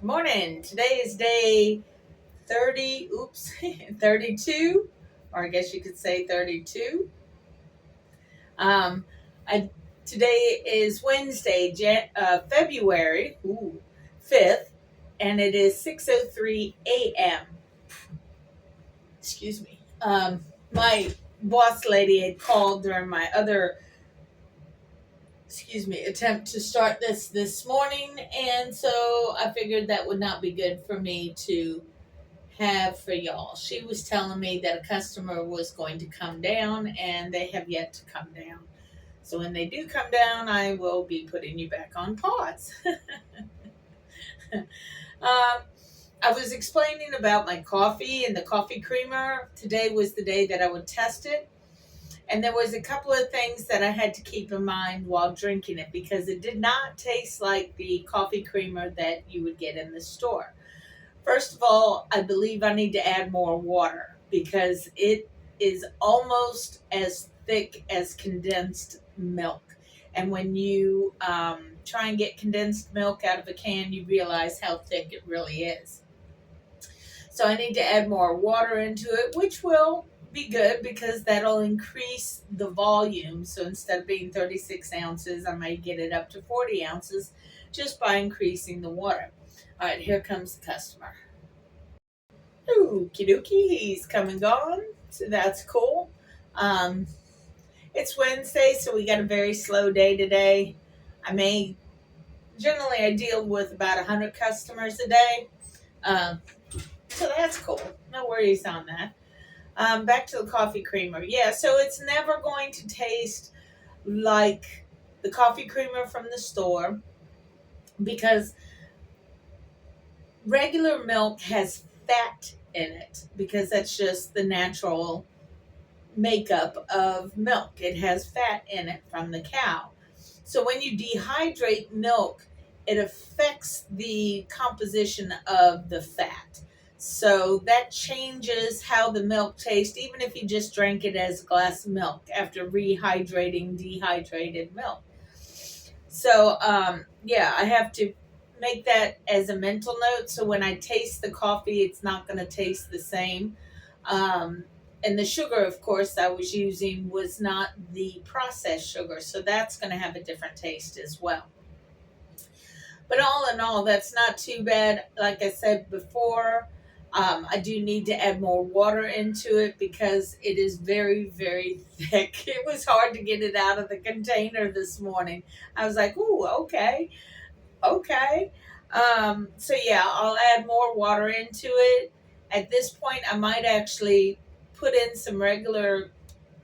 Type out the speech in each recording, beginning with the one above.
Morning. Today is day 30, 32, or I guess you could say 32. Um, I, Today is Wednesday, February 5th, and it is 6:03 a.m. Excuse me. My boss lady had called during my other attempt to start this morning, and so I figured that would not be good for me to have for y'all. She was telling me that a customer was going to come down, and they have yet to come down. So when they do come down, I will be putting you back on pause. I was explaining about my coffee and the coffee creamer. Today was the day that I would test it. And there was a couple of things that I had to keep in mind while drinking it because it did not taste like the coffee creamer that you would get in the store. First of all, I believe I need to add more water because it is almost as thick as condensed milk. And when you try and get condensed milk out of a can, you realize how thick it really is. So I need to add more water into it, which will be good because that'll increase the volume. So instead of being 36 ounces, I might get it up to 40 ounces just by increasing the water. All right, here comes the customer. Okie dokie, he's come and gone, so that's cool. Um, it's Wednesday, so we got a very slow day today. Generally I deal with about 100 customers a day, um, so that's cool. No worries on that. Back to the coffee creamer. Yeah, so it's never going to taste like the coffee creamer from the store because regular milk has fat in it because that's just the natural makeup of milk. It has fat in it from the cow. So when you dehydrate milk, it affects the composition of the fat. So that changes how the milk tastes, even if you just drank it as a glass of milk after rehydrating dehydrated milk. So, yeah, I have to make that as a mental note. So when I taste the coffee, it's not going to taste the same. Um, and the sugar, of course, I was using was not the processed sugar. So that's going to have a different taste as well. But all in all, that's not too bad. Like I said before, I do need to add more water into it because it is very, very thick. It was hard to get it out of the container this morning. I was like, ooh, okay, okay. So yeah, I'll add more water into it. At this point, I might actually put in some regular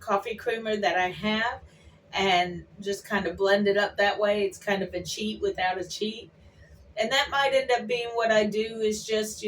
coffee creamer that I have and just kind of blend it up that way. It's kind of a cheat without a cheat. And that might end up being what I do is just,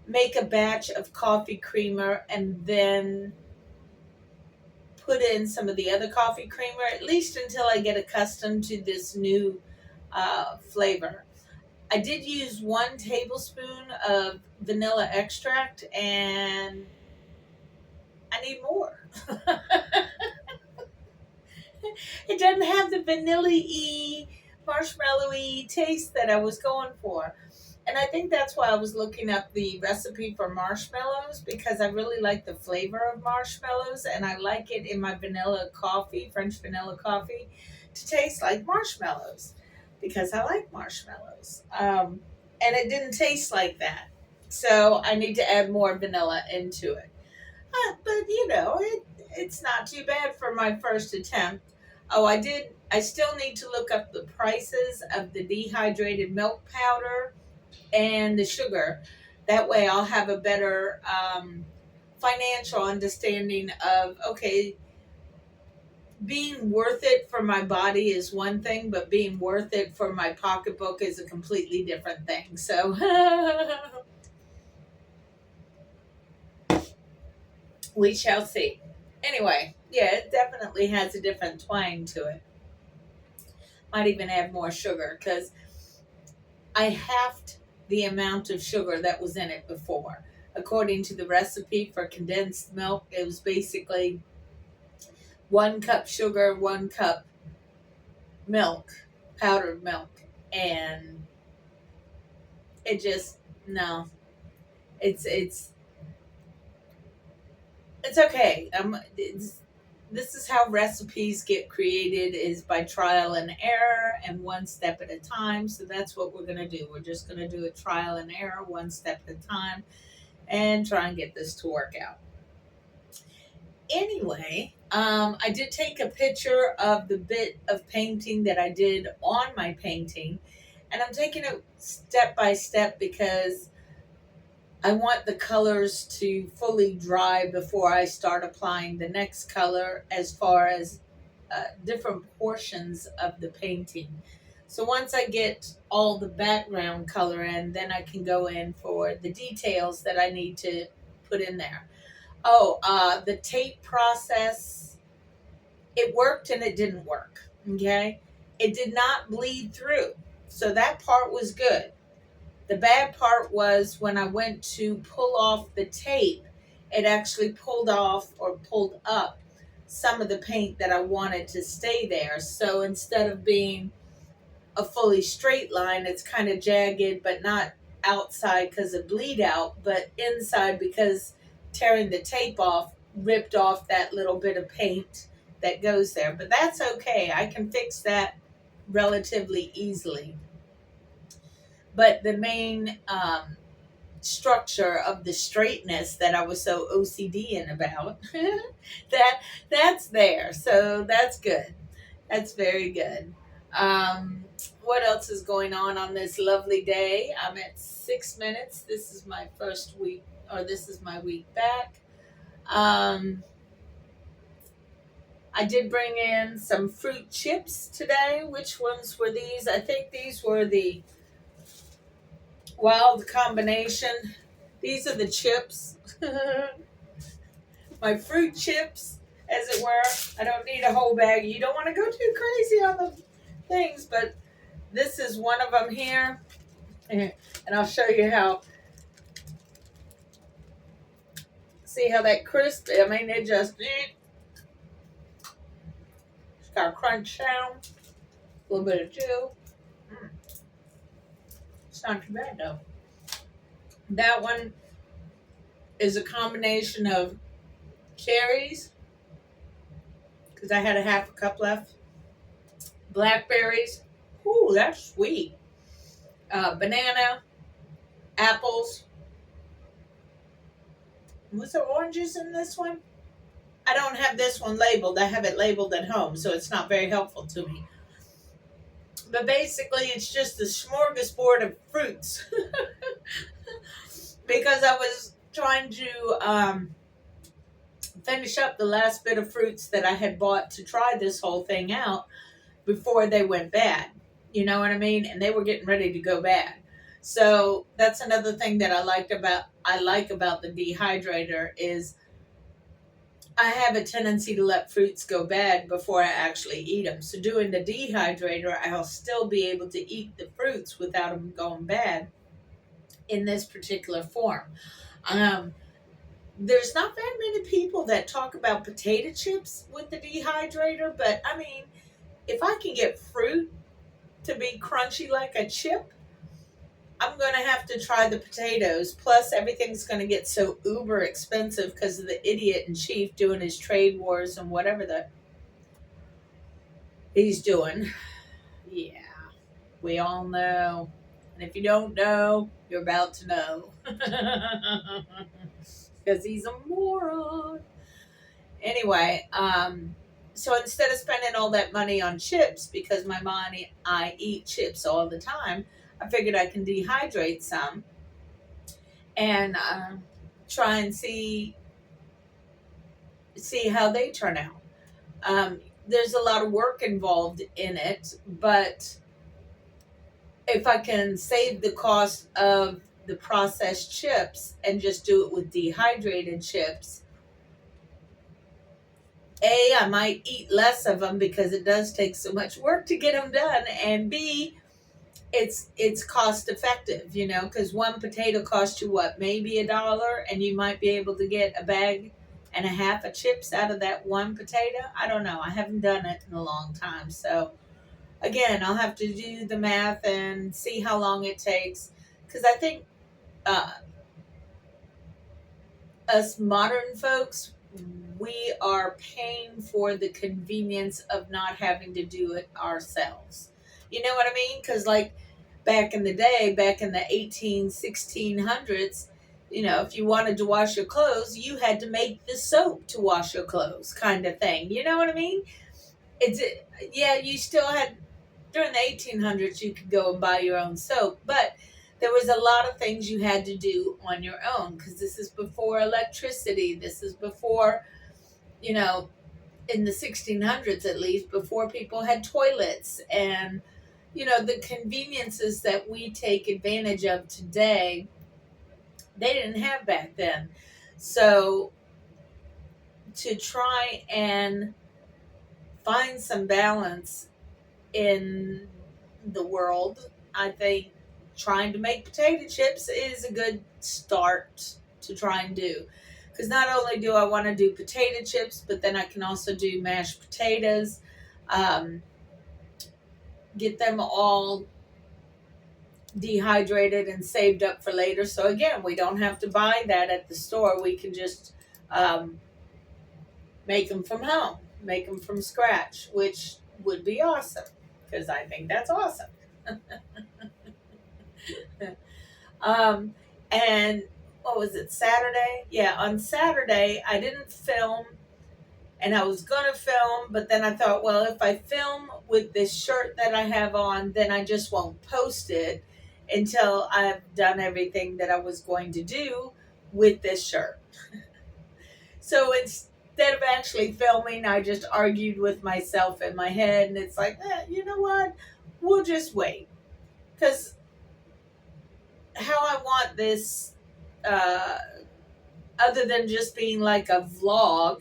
make a batch of coffee creamer and then put in some of the other coffee creamer, at least until I get accustomed to this new flavor. I did use 1 tablespoon of vanilla extract and I need more. It doesn't have the vanilla-y, marshmallowy taste that I was going for. And I think that's why I was looking up the recipe for marshmallows because I really like the flavor of marshmallows and I like it in my vanilla coffee, French vanilla coffee, to taste like marshmallows because I like marshmallows. And it didn't taste like that. So I need to add more vanilla into it. But it's not too bad for my first attempt. Oh, I did. I still need to look up the prices of the dehydrated milk powder and the sugar. That way, I'll have a better financial understanding of okay, being worth it for my body is one thing, but being worth it for my pocketbook is a completely different thing. So we shall see. Anyway, yeah, it definitely has a different twang to it. Might even add more sugar because I halved the amount of sugar that was in it before. According to the recipe for condensed milk, it was basically 1 cup sugar, 1 cup milk, powdered milk, and It just, no. It's okay. This is how recipes get created, is by trial and error and one step at a time. So that's what we're going to do. We're just going to do a trial and error, one step at a time, and try and get this to work out. Anyway, I did take a picture of the bit of painting that I did on my painting, and I'm taking it step by step because I want the colors to fully dry before I start applying the next color, as far as different portions of the painting. So once I get all the background color in, then I can go in for the details that I need to put in there. Oh, the tape process, it worked and it didn't work. Okay. It did not bleed through. So that part was good. The bad part was when I went to pull off the tape, it actually pulled off or pulled up some of the paint that I wanted to stay there. So instead of being a fully straight line, it's kind of jagged, but not outside because of bleed out, but inside because tearing the tape off ripped off that little bit of paint that goes there. But that's okay. I can fix that relatively easily. But the main structure of the straightness that I was so OCD in about, that's there. So that's good. That's very good. What else is going on this lovely day? I'm at 6 minutes. This is my first week, or this is my week back. I did bring in some fruit chips today. Which ones were these? I think these were the wild combination. These are the chips. My fruit chips, as it were. I don't need a whole bag. You don't want to go too crazy on the things, but this is one of them here. And I'll show you how. See how that crisp, I mean, it just, it's got a crunch sound. A little bit of chew. It's not too bad though. That one is a combination of cherries, because I had a half a cup left. Blackberries. Ooh, that's sweet. Banana, apples. Was there oranges in this one? I don't have this one labeled. I have it labeled at home, so it's not very helpful to me. But basically, it's just a smorgasbord of fruits. Because I was trying to finish up the last bit of fruits that I had bought to try this whole thing out before they went bad. You know what I mean? And they were getting ready to go bad. So that's another thing that I like about the dehydrator is I have a tendency to let fruits go bad before I actually eat them. So doing the dehydrator, I'll still be able to eat the fruits without them going bad in this particular form. There's not very many people that talk about potato chips with the dehydrator, but I mean, if I can get fruit to be crunchy like a chip, I'm going to have to try the potatoes. Plus, everything's going to get so uber expensive because of the idiot in chief doing his trade wars and whatever that he's doing. Yeah, we all know. And if you don't know, you're about to know. Because he's a moron. Anyway, so instead of spending all that money on chips, because my mom and I eat chips all the time, I figured I can dehydrate some and try and see how they turn out. There's a lot of work involved in it, but if I can save the cost of the processed chips and just do it with dehydrated chips, I might eat less of them because it does take so much work to get them done, and B, it's cost effective, because one potato costs you what, maybe $1, and you might be able to get a bag and a half of chips out of that one potato. I don't know. I haven't done it in a long time, so again, I'll have to do the math and see how long it takes, because I think uh, us modern folks, we are paying for the convenience of not having to do it ourselves. You know what I mean? Because, like, back in the day, back in the 1600s, if you wanted to wash your clothes, you had to make the soap to wash your clothes, kind of thing. You know what I mean? It's, yeah, you still had, during the 1800s, you could go and buy your own soap, but there was a lot of things you had to do on your own because this is before electricity. This is before, you know, in the 1600s at least, before people had toilets and, the conveniences that we take advantage of today, they didn't have back then. So to try and find some balance in the world, I think trying to make potato chips is a good start to try and do. Because not only do I want to do potato chips, but then I can also do mashed potatoes, um, get them all dehydrated and saved up for later. So again, we don't have to buy that at the store. We can just um, make them from home, make them from scratch, which would be awesome because I think that's awesome. Um, and what was it, Saturday? Yeah, on Saturday, I didn't film and I was going to film, but then I thought, well, if I film with this shirt that I have on, then I just won't post it until I've done everything that I was going to do with this shirt. So instead of actually filming, I just argued with myself in my head, and it's like, you know what? We'll just wait. Because how I want this, uh, other than just being like a vlog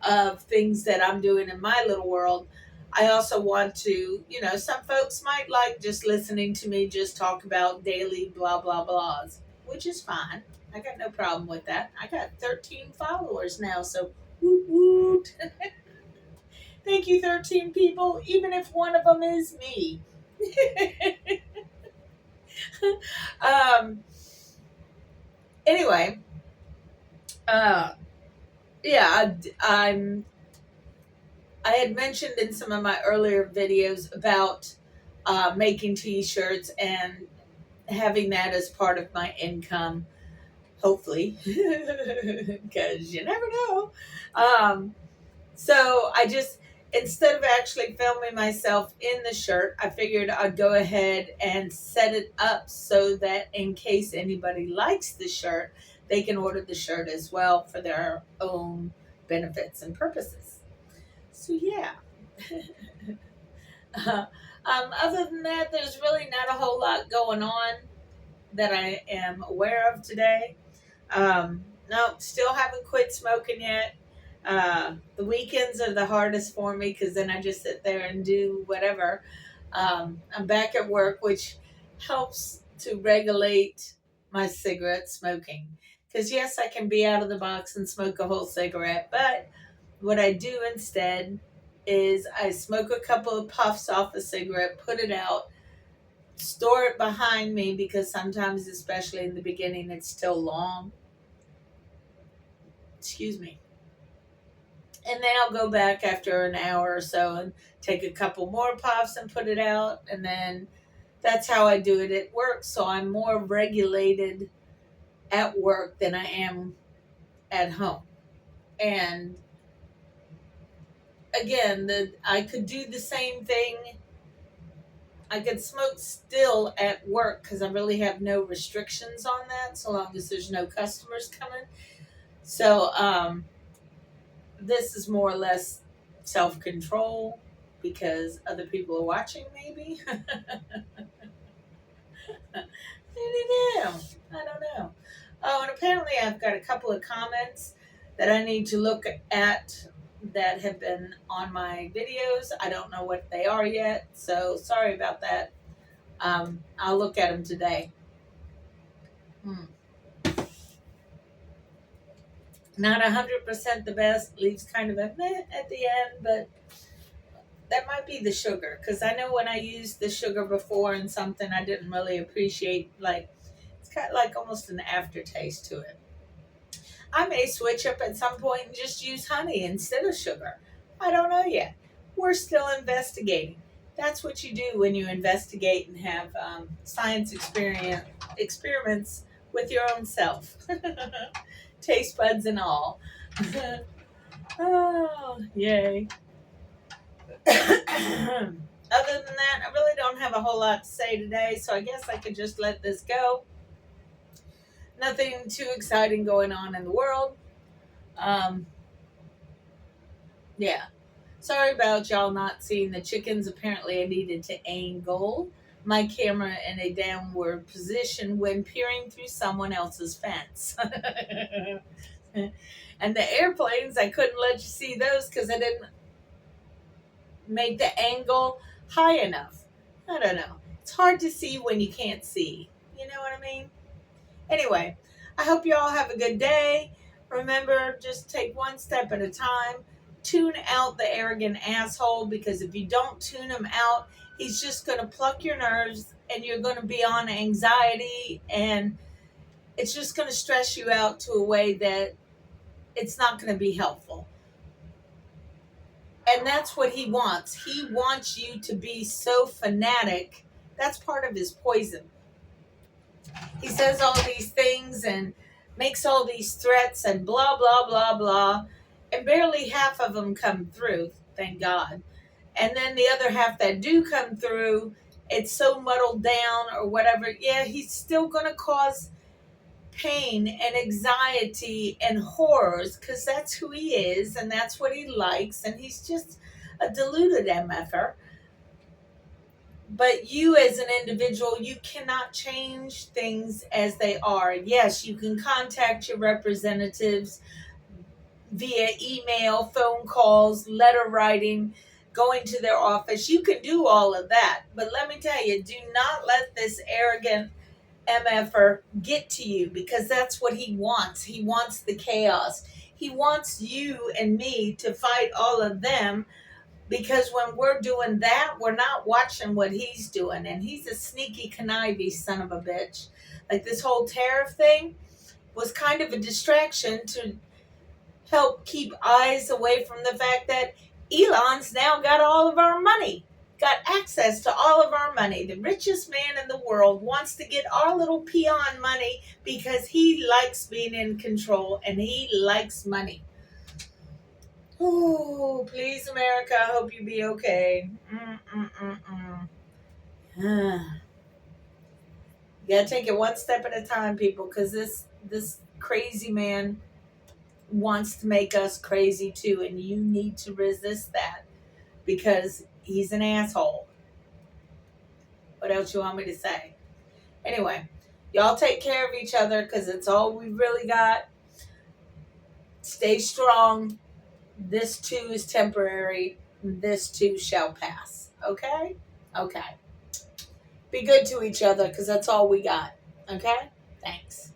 of things that I'm doing in my little world, I also want to, some folks might like just listening to me just talk about daily blah, blah, blahs, which is fine. I got no problem with that. I got 13 followers now, so woot woot. Thank you, 13 people, even if one of them is me. um, anyway, uh, yeah, I had mentioned in some of my earlier videos about making t-shirts and having that as part of my income, hopefully, because you never know. So I just, instead of actually filming myself in the shirt, I figured I'd go ahead and set it up so that in case anybody likes the shirt, they can order the shirt as well for their own benefits and purposes. So yeah. Other than that, there's really not a whole lot going on that I am aware of today. No, still haven't quit smoking yet. The weekends are the hardest for me because then I just sit there and do whatever. I'm back at work, which helps to regulate my cigarette smoking. Because, yes, I can be out of the box and smoke a whole cigarette, but what I do instead is I smoke a couple of puffs off a cigarette, put it out, store it behind me because sometimes, especially in the beginning, it's still long. Excuse me. And then I'll go back after an hour or so and take a couple more puffs and put it out. And then that's how I do it at work. So I'm more regulated at work than I am at home. And again, I could do the same thing. I could smoke still at work because I really have no restrictions on that, so long as there's no customers coming. So this is more or less self-control because other people are watching, maybe. I don't know. Oh, and apparently I've got a couple of comments that I need to look at that have been on my videos. I don't know what they are yet, so sorry about that. I'll look at them today. Not 100% the best, leaves kind of a meh at the end, but that might be the sugar. Because I know when I used the sugar before in something, I didn't really appreciate, like, It's got like almost an aftertaste to it. I may switch up at some point and just use honey instead of sugar. I don't know yet. We're still investigating. That's what you do when you investigate and have science experiments with your own self, taste buds and all. Oh, yay. Other than that, I really don't have a whole lot to say today, so I guess I could just let this go. Nothing too exciting going on in the world. Yeah. Sorry about y'all not seeing the chickens. Apparently, I needed to angle my camera in a downward position when peering through someone else's fence. And the airplanes, I couldn't let you see those because I didn't make the angle high enough. I don't know. It's hard to see when you can't see. You know what I mean? Anyway, I hope you all have a good day. Remember, just take one step at a time. Tune out the arrogant asshole, because if you don't tune him out, he's just going to pluck your nerves and you're going to be on anxiety, and it's just going to stress you out to a way that it's not going to be helpful. And that's what he wants. He wants you to be so fanatic. That's part of his poison. He says all these things and makes all these threats and blah, blah, blah, blah. And barely half of them come through, thank God. And then the other half that do come through, it's so muddled down or whatever. Yeah, he's still going to cause pain and anxiety and horrors, because that's who he is and that's what he likes. And he's just a deluded MFer. But you as an individual, you cannot change things as they are. Yes, you can contact your representatives via email, phone calls, letter writing, going to their office. You can do all of that. But let me tell you, do not let this arrogant MFer get to you, because that's what he wants. He wants the chaos. He wants you and me to fight all of them, because when we're doing that, we're not watching what he's doing. And he's a sneaky, conniving son of a bitch. Like, this whole tariff thing was kind of a distraction to help keep eyes away from the fact that Elon's now got all of our money, got access to all of our money. The richest man in the world wants to get our little peon money because he likes being in control and he likes money. Oh, please, America, I hope you be okay. You gotta take it one step at a time, people, because this crazy man wants to make us crazy too, and you need to resist that, because he's an asshole. What else you want me to say? Anyway, y'all take care of each other, because it's all we really got. Stay strong. This too is temporary. This too shall pass. Okay? Okay. Be good to each other, because that's all we got. Okay? Thanks.